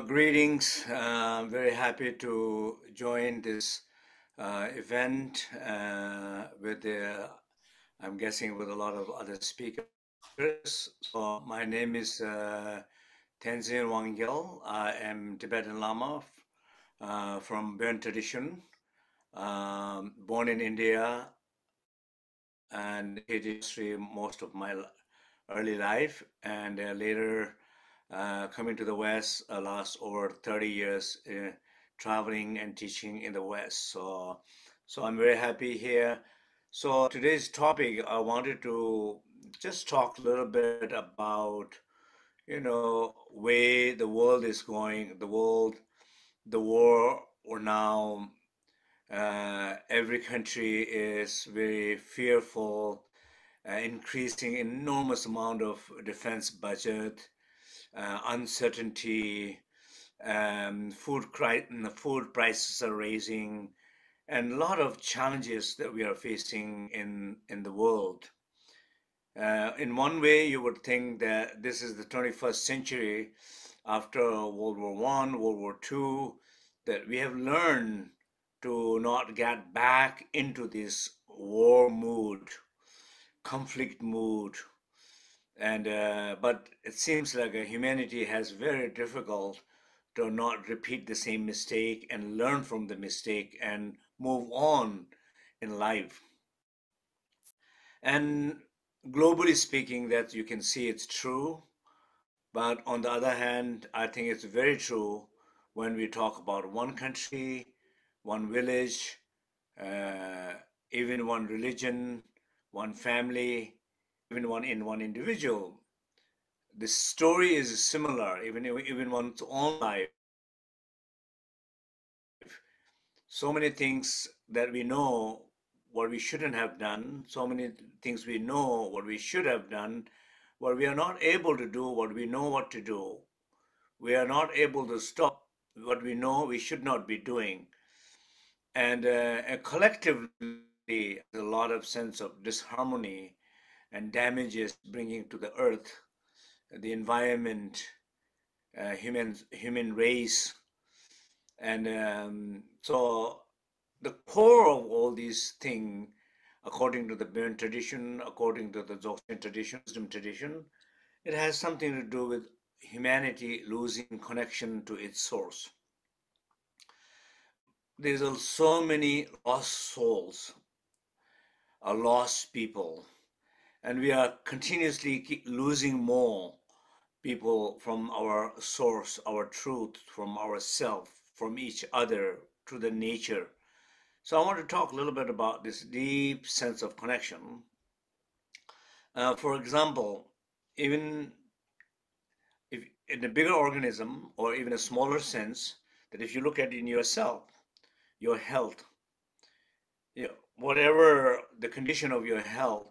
Greetings. I'm very happy to join this event I'm guessing, with a lot of other speakers. So my name is Tenzin Wangyal. I am Tibetan Lama from Burn tradition, born in India and history most of my early life, and later coming to the West last over 30 years traveling and teaching in the West. So I'm very happy here. So today's topic, I wanted to just talk a little bit about, way the world is going, the war, or now every country is very fearful, increasing enormous amount of defense budget, uncertainty, food prices are raising, and a lot of challenges that we are facing in the world. In one way, you would think that this is the 21st century after World War One, World War Two, that we have learned to not get back into this war mood, conflict mood, and but it seems like humanity has very difficult to not repeat the same mistake and learn from the mistake and move on in life. And globally speaking, that you can see it's true. But on the other hand, I think it's very true when we talk about one country, one village, uh, even one religion, one family, even one individual. The story is similar, even one's own life. So many things that we know what we shouldn't have done, so many things we know what we should have done, but we are not able to do what we know what to do. We are not able to stop what we know we should not be doing. And collectively, a lot of sense of disharmony and damages bringing to the earth, the environment, human race. And so the core of all these things, according to the Burn tradition, according to the Dzogchen tradition, wisdom tradition, it has something to do with humanity losing connection to its source. There's so many lost souls, lost people, and we are continuously keep losing more people from our source, our truth, from ourself, from each other, to the nature. So I want to talk a little bit about this deep sense of connection. For example, even if in a bigger organism or even a smaller sense, that if you look at it in yourself, your health, whatever the condition of your health,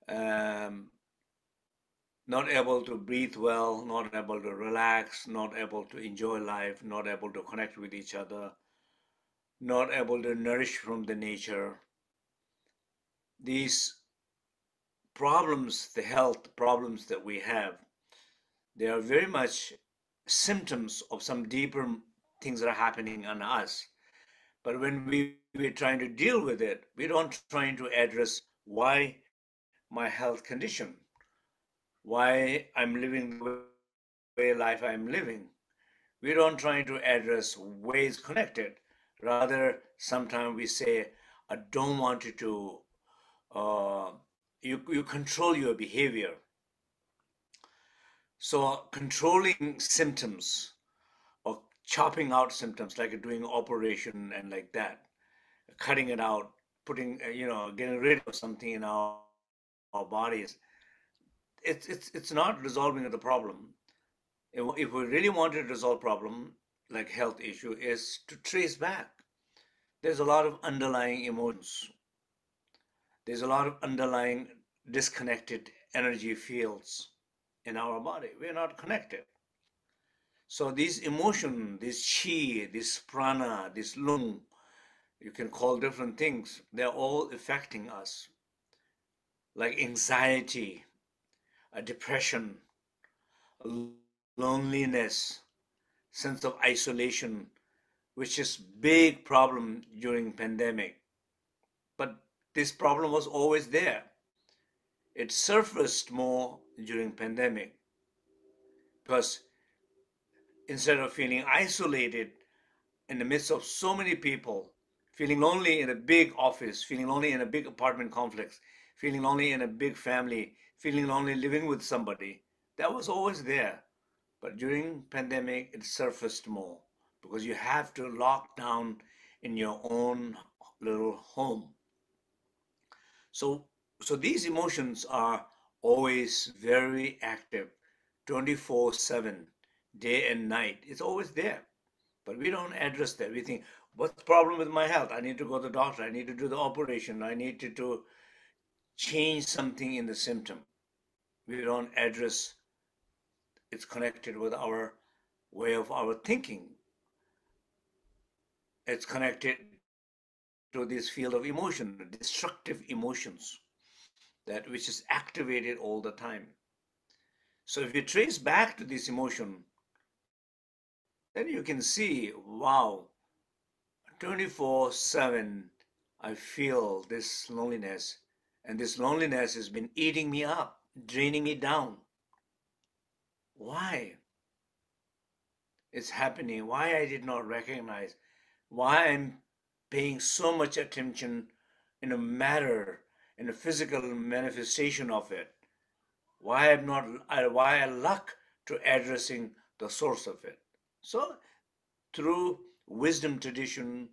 um, not able to breathe well, not able to relax, not able to enjoy life, not able to connect with each other, not able to nourish from the nature. These problems, the health problems that we have, they are very much symptoms of some deeper things that are happening on us. But when we're trying to deal with it, we don't trying to address why my health condition, why I'm living the way life I'm living. We don't try to address ways connected. Rather, sometimes we say, I don't want you to, uh, you control your behavior. So controlling symptoms or chopping out symptoms, like doing operation and like that, cutting it out, putting, getting rid of something in our bodies, it's not resolving the problem. If we really wanted to resolve problem like health issue, is to trace back. There's a lot of underlying emotions. There's a lot of underlying disconnected energy fields in our body. We're not connected. So these emotion, this chi, this prana, this lung, you can call different things, they're all affecting us. Like anxiety, a depression, loneliness, sense of isolation, which is big problem during pandemic. But this problem was always there. It surfaced more during pandemic because instead of feeling isolated in the midst of so many people, feeling lonely in a big office, feeling lonely in a big apartment complex, feeling lonely in a big family, feeling lonely living with somebody, that was always there. But during pandemic, it surfaced more because you have to lock down in your own little home. So, so these emotions are always very active, 24/7, day and night. It's always there. But we don't address that. We think, what's the problem with my health? I need to go to the doctor. I need to do the operation. I need to change something in the symptom. We don't address it's connected with our way of our thinking. It's connected to this field of emotion, destructive emotions, that which is activated all the time. So if you trace back to this emotion, then you can see, wow, 24/7, I feel this loneliness, and this loneliness has been eating me up, draining me down. Why it's happening? Why I did not recognize? Why I'm paying so much attention in a matter, in a physical manifestation of it? Why I'm not? Why I lack to addressing the source of it? So through wisdom tradition,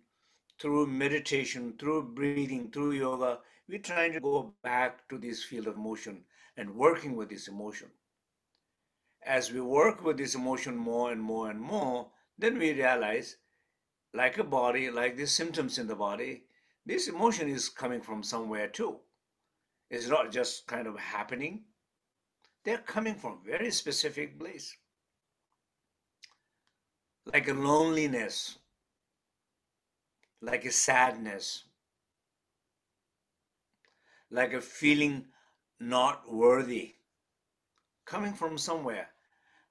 through meditation, through breathing, through yoga, we're trying to go back to this field of motion and working with this emotion. As we work with this emotion more and more and more, then we realize, like a body, like the symptoms in the body, this emotion is coming from somewhere too. It's not just kind of happening. They're coming from very specific place, like a loneliness, like a sadness, like a feeling not worthy, coming from somewhere.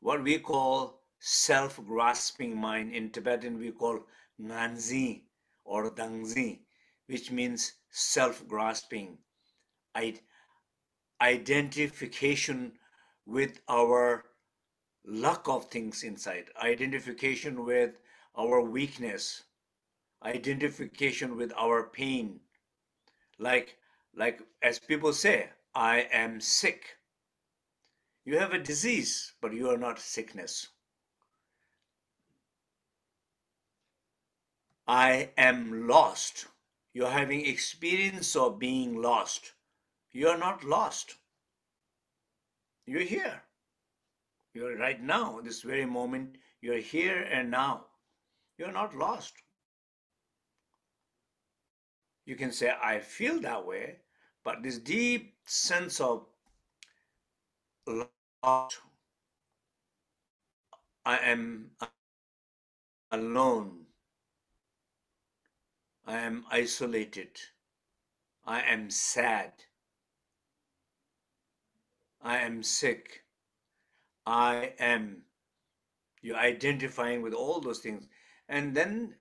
What we call self-grasping mind. In Tibetan, we call nganzi or dangzi, which means self-grasping, identification with our lack of things inside, identification with our weakness, identification with our pain. Like, like as people say, I am sick. You have a disease, but you are not sickness. I am lost. You're having experience of being lost. You're not lost. You're here. You're right now, this very moment. You're here and now. You're not lost. You can say, I feel that way, but this deep sense of lost, I am alone, I am isolated, I am sad, I am sick, I am. You're identifying with all those things. And then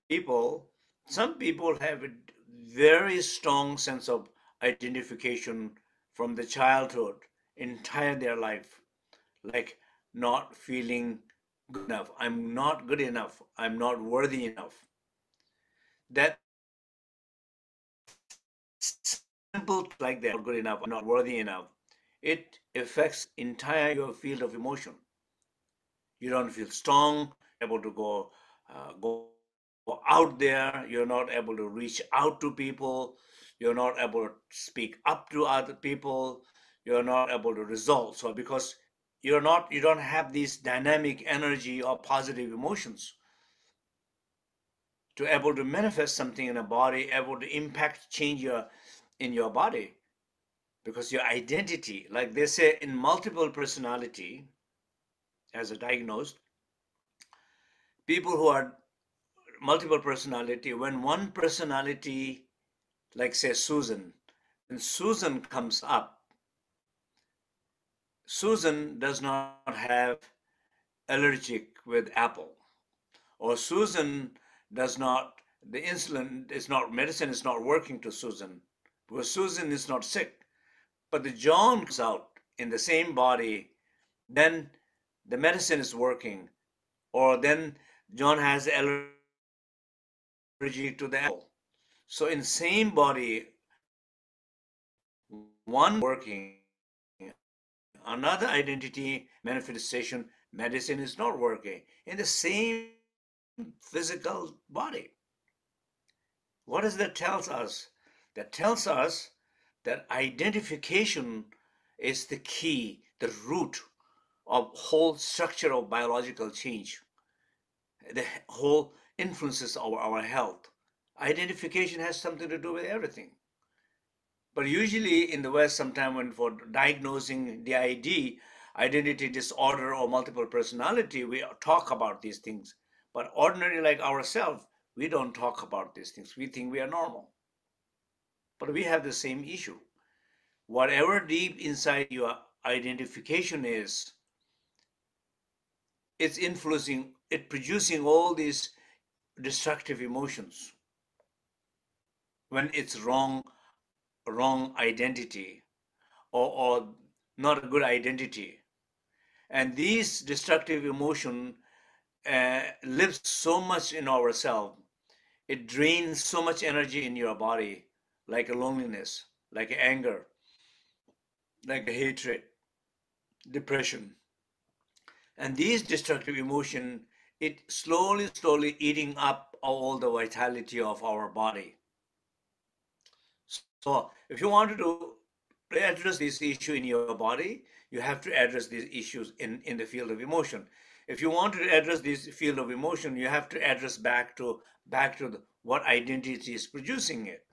some people have a very strong sense of identification from the childhood, entire their life, like not feeling good enough. I'm not good enough. I'm not worthy enough. That simple like that, not good enough, I'm not worthy enough, it affects entire your field of emotion. You don't feel strong, able to go out there. You're not able to reach out to people. You're not able to speak up to other people. You're not able to resolve. So because you don't have this dynamic energy or positive emotions to able to manifest something in a body, able to impact change in your body. Because your identity, like they say in multiple personality, as a diagnosed, people who are multiple personality, when one personality, like say Susan, when Susan comes up, Susan does not have allergic with apple. or Susan does not, the insulin is not, medicine is not working to Susan because Susan is not sick. But the John comes out in the same body, then the medicine is working, or then John has allergy to the apple. So in same body, one identity working, another identity manifestation, medicine is not working in the same physical body. What does that tell us? That tells us that identification is the key, the root of whole structure of biological change. The whole influences our health. Identification has something to do with everything. But usually in the West, sometimes when for diagnosing DID, identity disorder or multiple personality, we talk about these things. But ordinary like ourselves, we don't talk about these things. We think we are normal. But we have the same issue. Whatever deep inside your identification is, it's influencing, it producing all these destructive emotions when it's wrong identity, or not a good identity. And these destructive emotion lives so much in ourselves. It drains so much energy in your body, like a loneliness, like anger, like a hatred, depression. And these destructive emotion, it slowly eating up all the vitality of our body. So if you want to address this issue in your body, you have to address these issues in the field of emotion. If you want to address this field of emotion, you have to address back to what identity is producing it.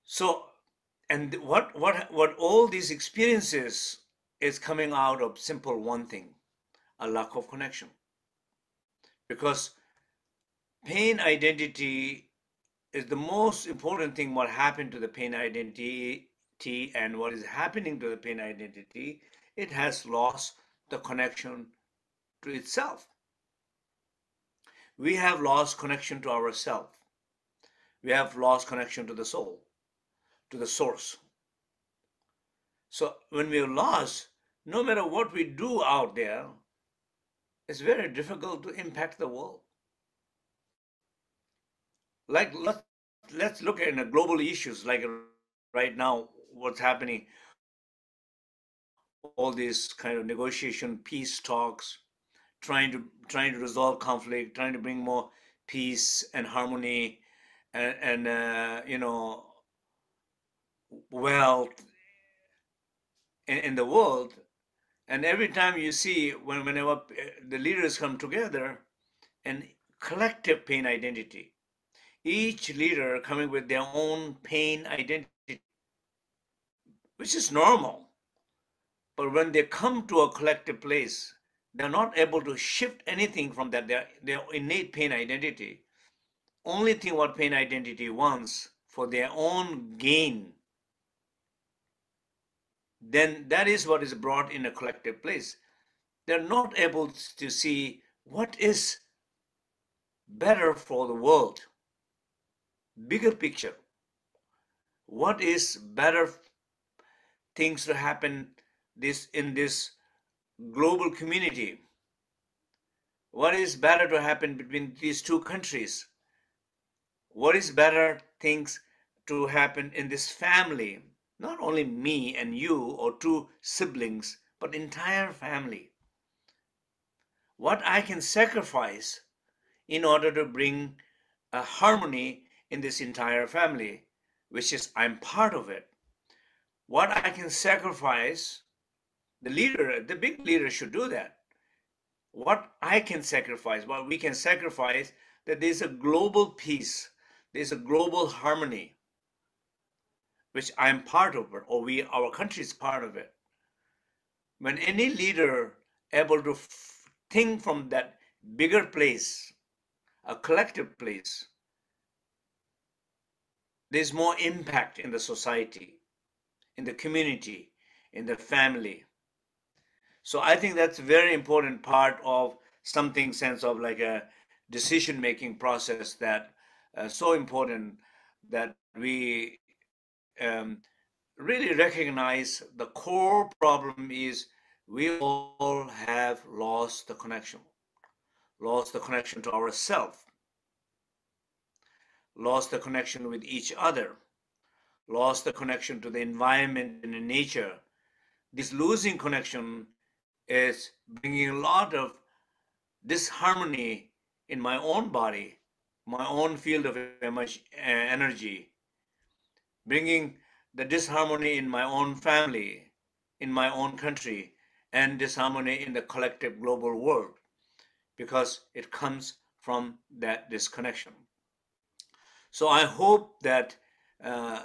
So, and what all these experiences is coming out of simple one thing, a lack of connection. Because pain identity is the most important thing. What happened to the pain identity, and what is happening to the pain identity, it has lost the connection to itself. We have lost connection to ourselves. We have lost connection to the soul, to the source. So when we are lost, no matter what we do out there, it's very difficult to impact the world. Like let's look at global issues like right now, what's happening, all these kind of negotiation, peace talks, trying to resolve conflict, trying to bring more peace and harmony, and wealth in the world. And every time you see whenever the leaders come together, and collective pain identity, each leader coming with their own pain identity, which is normal. But when they come to a collective place, they're not able to shift anything from that, their innate pain identity. Only thing what pain identity wants for their own gain, then that is what is brought in a collective place. They're not able to see what is better for the world, bigger picture. What is better things to happen this in this global community? What is better to happen between these two countries? What is better things to happen in this family? Not only me and you or two siblings, but entire family. What I can sacrifice in order to bring a harmony in this entire family, which is I'm part of it. What I can sacrifice, the leader, the big leader should do that. What I can sacrifice, what we can sacrifice, that there's a global peace, there's a global harmony, which I'm part of it, or our country is part of it. When any leader able to think from that bigger place, a collective place, there's more impact in the society, in the community, in the family. So I think that's a very important part of something sense of like a decision making process that so important that we really recognize the core problem is we all have lost lost the connection to ourself, lost the connection with each other, lost the connection to the environment and the nature. This losing connection is bringing a lot of disharmony in my own body, my own field of energy, bringing the disharmony in my own family, in my own country, and disharmony in the collective global world because it comes from that disconnection. So I hope that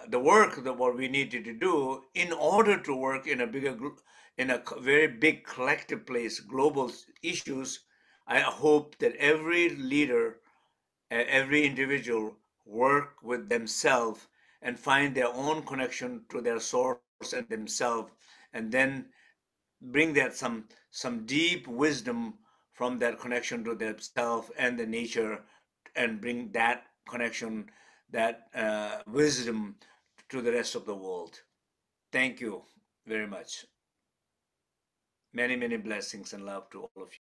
the work that what we needed to do in order to work in a in a very big collective place, global issues, I hope that every leader, every individual work with themselves and find their own connection to their source and themselves, and then bring that some deep wisdom from that connection to themselves and the nature, and bring that connection, that wisdom to the rest of the world. Thank you very much. Many blessings and love to all of you.